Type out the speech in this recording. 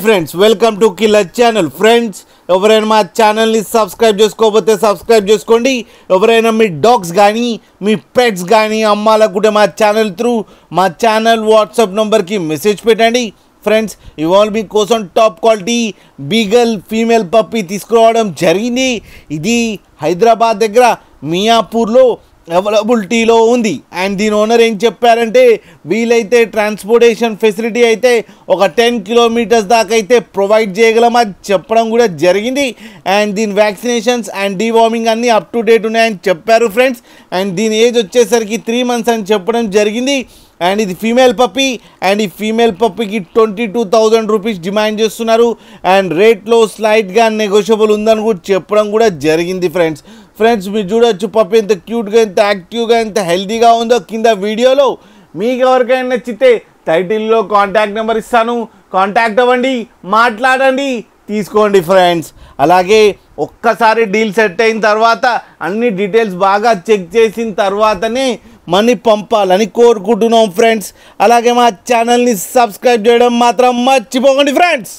Friends welcome to killer channel. Friends ఎవరైనా మా ఛానల్ని సబ్స్క్రైబ్ చేసుకోకపోతే సబ్స్క్రైబ్ చేసుకోండి. ఎవరైనా మీ డాగ్స్ కానీ మీ పెట్స్ కానీ అమ్మాలనుకుంటే మా ఛానల్ త్రూ మా ఛానల్ వాట్సాప్ నెంబర్కి మెసేజ్ పెట్టండి. ఫ్రెండ్స్ ఇవాళ మీకోసం top quality beagle female puppy తీసుకురావడం జరిగింది. ఇది హైదరాబాద్ దగ్గర మియాపూర్లో అవైలబిలిటీలో ఉంది. అండ్ దీని ఓనర్ ఏం చెప్పారంటే వీలైతే ట్రాన్స్పోర్టేషన్ ఫెసిలిటీ అయితే ఒక 10 కిలోమీటర్స్ దాకా అయితే ప్రొవైడ్ చేయగలమని చెప్పడం కూడా జరిగింది. అండ్ దీని వ్యాక్సినేషన్స్ అండ్ డీవార్మింగ్ అన్నీ అప్ టు డేట్ ఉన్నాయని చెప్పారు ఫ్రెండ్స్. అండ్ దీని ఏజ్ వచ్చేసరికి 3 months అని చెప్పడం జరిగింది. అండ్ ఇది ఫీమేల్ పప్పీ అండ్ ఈ ఫీమేల్ పప్పీకి 22,000 రూపీస్ డిమాండ్ చేస్తున్నారు. అండ్ రేట్లో స్లైట్గా నెగోషియబుల్ ఉందని కూడా చెప్పడం కూడా జరిగింది ఫ్రెండ్స్. మీరు చూడొచ్చు పప్పీ ఎంత క్యూట్గా ఎంత యాక్టివ్గా ఎంత హెల్తీగా ఉందో కింద వీడియోలో. మీకు ఎవరికైనా నచ్చితే టైటిల్లో కాంటాక్ట్ నెంబర్ ఇస్తాను, కాంటాక్ట్ అవ్వండి, మాట్లాడండి, తీసుకోండి ఫ్రెండ్స్. అలాగే ఒక్కసారి డీల్ సెట్ అయిన తర్వాత అన్ని డీటెయిల్స్ బాగా చెక్ చేసిన తర్వాతనే మనీ పంపాలని కోరుకుంటున్నాం ఫ్రెండ్స్. అలాగే మా ఛానల్ని సబ్స్క్రైబ్ చేయడం మాత్రం మర్చిపోకండి ఫ్రెండ్స్.